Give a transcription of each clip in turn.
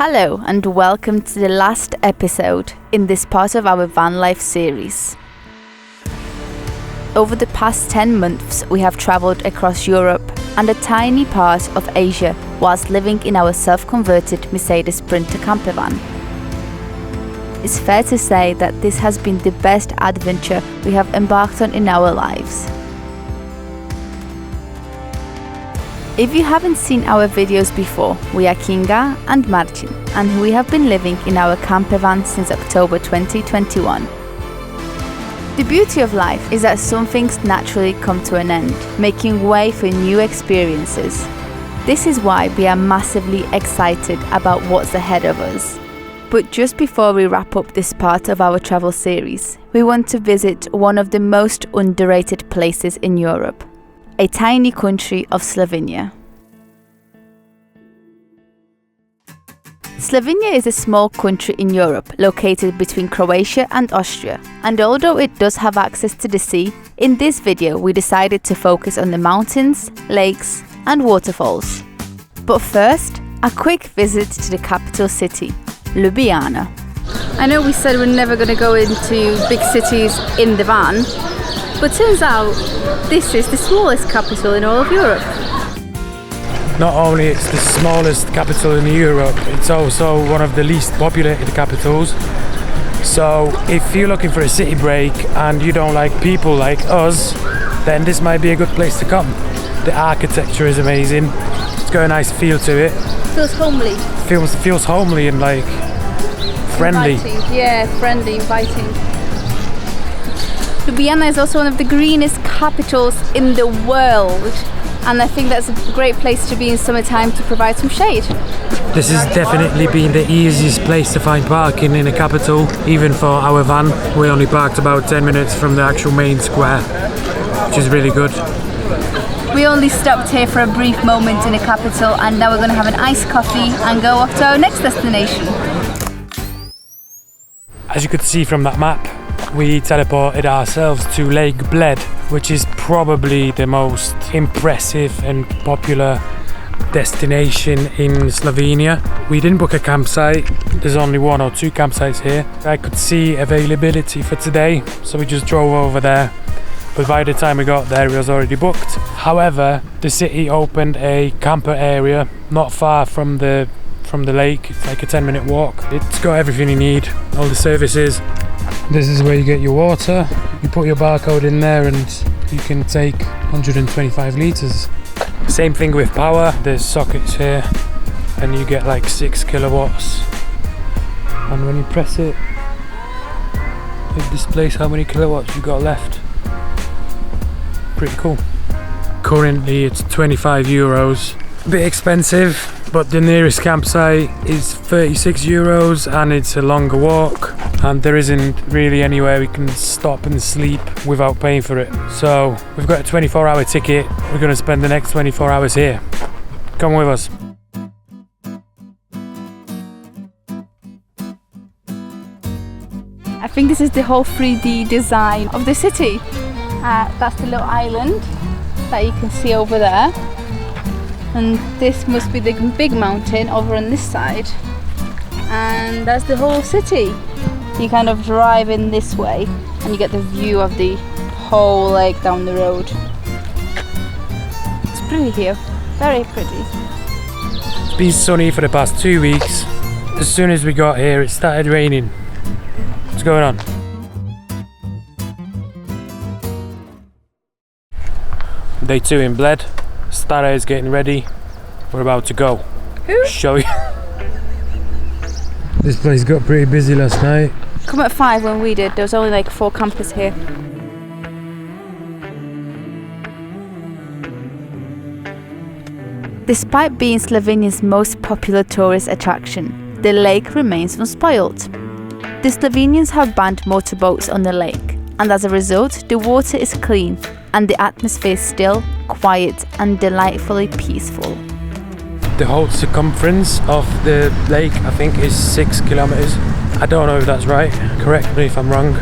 Hello and welcome to the last episode in this part of our van life series. Over the past 10 months we have travelled across Europe and a tiny part of Asia whilst living in our self-converted Mercedes Sprinter camper van. It's fair to say that this has been the best adventure we have embarked on in our lives. If you haven't seen our videos before, we are Kinga and Marcin, and we have been living in our camper van since October 2021. The beauty of life is that some things naturally come to an end, making way for new experiences. This is why we are massively excited about what's ahead of us. But just before we wrap up this part of our travel series, we want to visit one of the most underrated places in Europe. A tiny country of Slovenia. Slovenia is a small country in Europe located between Croatia and Austria, and although it does have access to the sea, in this video we decided to focus on the mountains, lakes and waterfalls. But first, a quick visit to the capital city, Ljubljana. I know we said we're never going to go into big cities in the van, but turns out this is the smallest capital in all of Europe. Not only it's the smallest capital in Europe, it's also one of the least populated capitals. So if you're looking for a city break and you don't like people like us, then this might be a good place to come. The architecture is amazing. It's got a nice feel to it. Feels homely. Feels homely and like friendly. Inviting. Yeah, friendly, inviting. Ljubljana is also one of the greenest capitals in the world, and I think that's a great place to be in summertime to provide some shade. This has definitely been the easiest place to find parking in a capital, even for our van. We only parked about 10 minutes from the actual main square, which is really good. We only stopped here for a brief moment in the capital, and now we're going to have an iced coffee and go off to our next destination. As you could see from that map, we teleported ourselves to Lake Bled, which is probably the most impressive and popular destination in Slovenia. We didn't book a campsite, there's only one or two campsites here. I could see availability for today, so we just drove over there. But by the time we got there, it was already booked. However, the city opened a camper area not far from the lake. It's like a 10-minute walk. It's got everything you need, all the services. This is where you get your water. You put your barcode in there and you can take 125 litres. Same thing with power. There's sockets here and you get like 6 kilowatts. And when you press it, it displays how many kilowatts you got left. Pretty cool. Currently it's 25 euros. A bit expensive, but the nearest campsite is 36 euros and it's a longer walk, and there isn't really anywhere we can stop and sleep without paying for it. So we've got a 24-hour ticket. We're going to spend the next 24 hours here. Come with us. I think this is the whole 3D design of the city. That's the little island that you can see over there. And this must be the big mountain over on this side, and that's the whole city. You kind of drive in this way and you get the view of the whole lake down the road. It's pretty here, very pretty. It's been sunny for the past 2 weeks. As soon as we got here it started raining. What's going on? Day 2 in Bled. Stara is getting ready. We're about to go. Who? Show you. This place got pretty busy last night. Come at 5 when we did. There was only like 4 campers here. Despite being Slovenia's most popular tourist attraction, the lake remains unspoiled. The Slovenians have banned motorboats on the lake, and as a result, the water is clean and the atmosphere is still, quiet and delightfully peaceful. The whole circumference of the lake, I think, is 6 kilometers. I don't know if that's right, correct me if I'm wrong,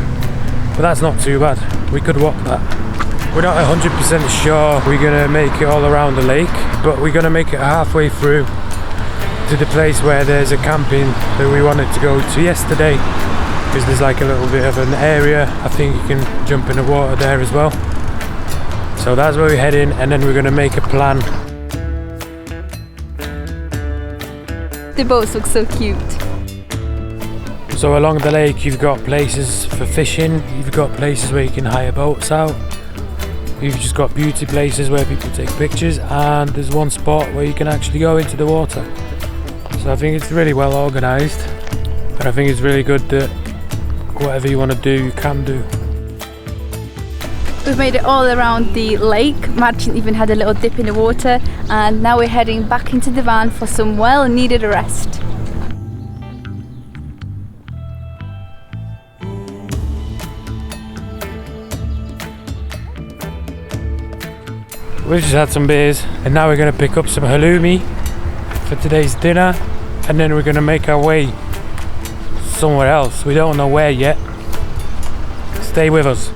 but that's not too bad. We could walk that. We're not 100% sure we're gonna make it all around the lake, but we're gonna make it halfway through to the place where there's a camping that we wanted to go to yesterday, because there's like a little bit of an area. I think you can jump in the water there as well. So that's where we're heading, and then we're going to make a plan. The boats look so cute. So along the lake you've got places for fishing, you've got places where you can hire boats out, you've just got beauty places where people take pictures, and there's one spot where you can actually go into the water. So I think it's really well organised, and I think it's really good that whatever you want to do, you can do. We've made it all around the lake. Marcin even had a little dip in the water, and now we're heading back into the van for some well-needed rest. We've just had some beers, and now we're going to pick up some halloumi for today's dinner, and then we're going to make our way somewhere else. We don't know where yet. Stay with us.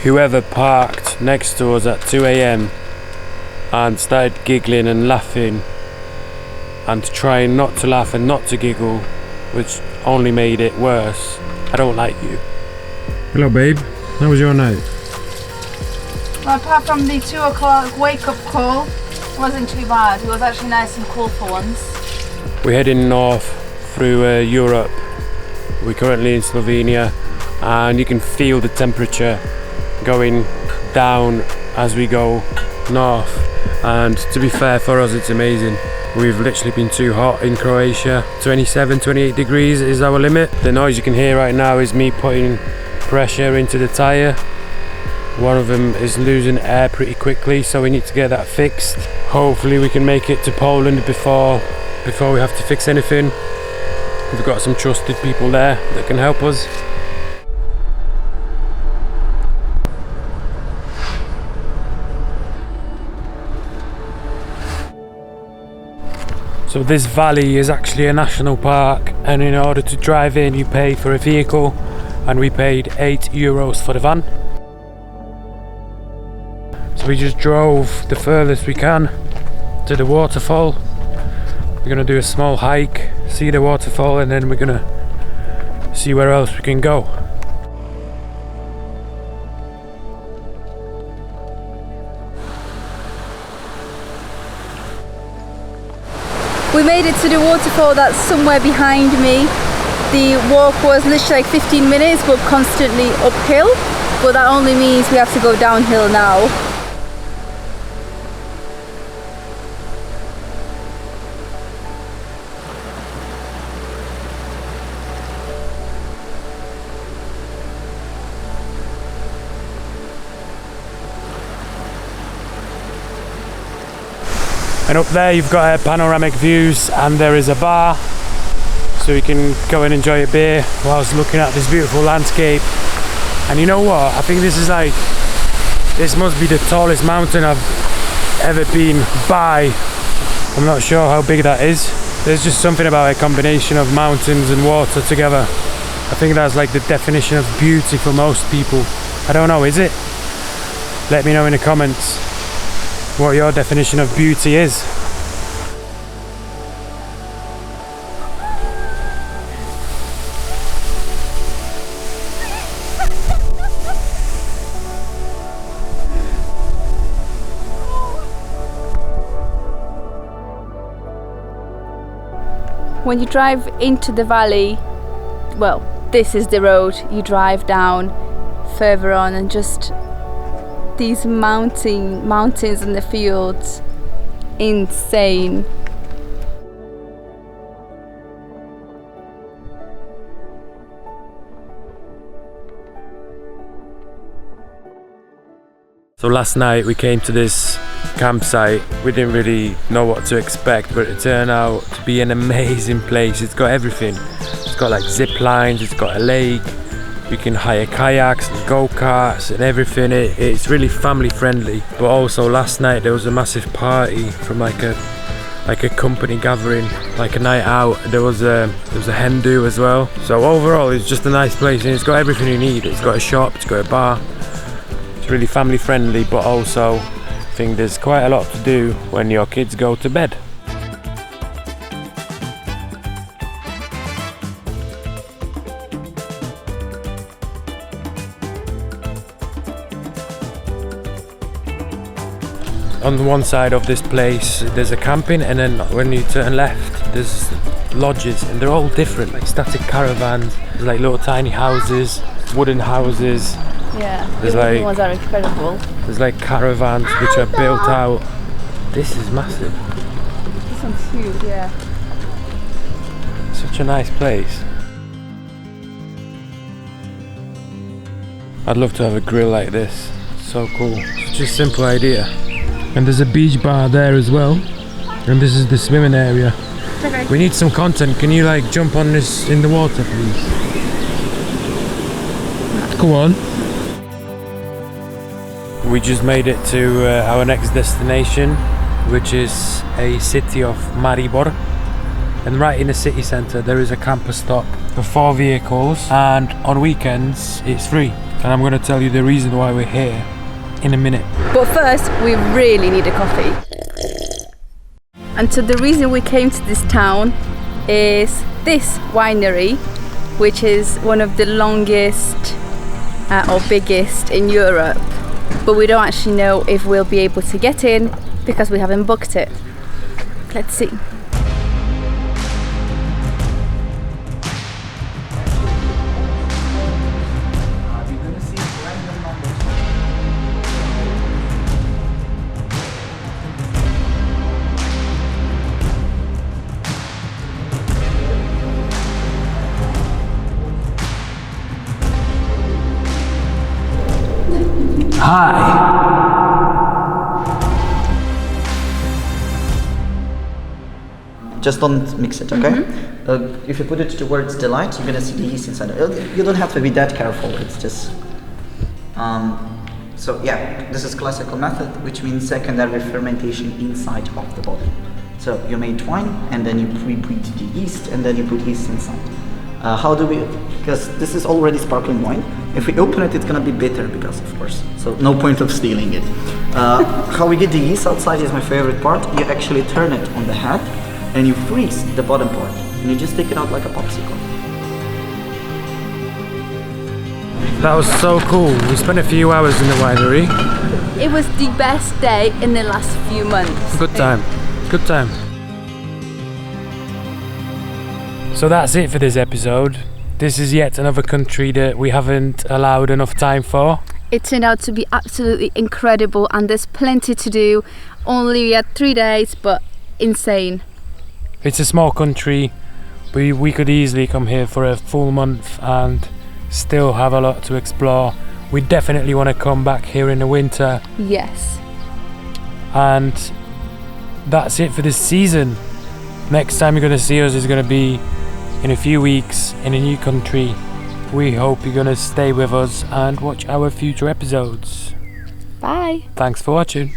Whoever parked next to us at 2 AM and started giggling and laughing and trying not to laugh and not to giggle, which only made it worse, I don't like you. Hello babe, how was your night? Well, apart from the 2 o'clock wake-up call, it wasn't too bad. It was actually nice and cool for once. We're heading north through Europe. We're currently in Slovenia, and you can feel the temperature going down as we go north, and to be fair, for us it's amazing. We've literally been too hot in Croatia. 27-28 degrees is our limit. The noise you can hear right now is me putting pressure into the tyre. One of them is losing air pretty quickly, so we need to get that fixed. Hopefully we can make it to Poland before we have to fix anything. We've got some trusted people there that can help us. So this valley is actually a national park, and in order to drive in you pay for a vehicle, and we paid €8 for the van. So we just drove the furthest we can to the waterfall. We're going to do a small hike, see the waterfall, and then we're going to see where else we can go. We made it to the waterfall that's somewhere behind me. The walk was literally like 15 minutes, but constantly uphill, but that only means we have to go downhill now. And up there you've got panoramic views, and there is a bar, so you can go and enjoy a beer whilst looking at this beautiful landscape. And you know what, I think this must be the tallest mountain I've ever been by. I'm not sure how big that is. There's just something about a combination of mountains and water together. I think that's like the definition of beauty for most people. I don't know, is it? Let me know in the comments what your definition of beauty is. When you drive into the valley, well, this is the road, you drive down further on, and just these mountains in the fields, insane. So last night we came to this campsite. We didn't really know what to expect, but it turned out to be an amazing place. It's got everything. It's got like zip lines, it's got a lake, you can hire kayaks and go-karts and everything. It's really family friendly. But also last night there was a massive party from like a company gathering, like a night out. There was a hen do as well. So overall it's just a nice place, and it's got everything you need. It's got a shop, it's got a bar. It's really family friendly, but also I think there's quite a lot to do when your kids go to bed. on one side of this place there's a camping, and then when you turn left there's lodges, and they're all different, like static caravans, like little tiny houses, wooden houses. Yeah, there's the like ones are incredible. There's like caravans which are built out. This is massive. This one's huge, yeah. Such a nice place. I'd love to have a grill like this. So cool. Such a simple idea. And there's a beach bar there as well. And this is the swimming area. Okay. We need some content. Can you like jump on this in the water, please? Come on. We just made it to our next destination, which is a city of Maribor. And right in the city centre there is a camper stop for 4 vehicles, and on weekends it's free. And I'm going to tell you the reason why we're here in a minute. But first, we really need a coffee. And so the reason we came to this town is this winery, which is one of the longest or biggest in Europe. But we don't actually know if we'll be able to get in because we haven't booked it. Let's see. Hi! Just don't mix it, okay? If you put it towards the light, you're gonna see the yeast inside. You don't have to be that careful, it's just... so yeah, this is classical method, which means secondary fermentation inside of the bottle. So you made wine, and then you pre-breed the yeast, and then you put yeast inside. How do we, because this is already sparkling wine, if we open it, it's gonna be bitter because of course, so no point of stealing it. How we get the yeast outside is my favorite part. You actually turn it on the head and you freeze the bottom part and you just take it out like a popsicle. That was so cool. We spent a few hours in the winery. It was the best day in the last few months. Good time. Good time. So that's it for this episode. This is yet another country that we haven't allowed enough time for. It turned out to be absolutely incredible, and there's plenty to do. Only we had 3 days, but insane. It's a small country. We could easily come here for a full month and still have a lot to explore. We definitely want to come back here in the winter. Yes. And that's it for this season. Next time you're going to see us is going to be in a few weeks in a new country. We hope you're going to stay with us and watch our future episodes. Bye. Thanks for watching.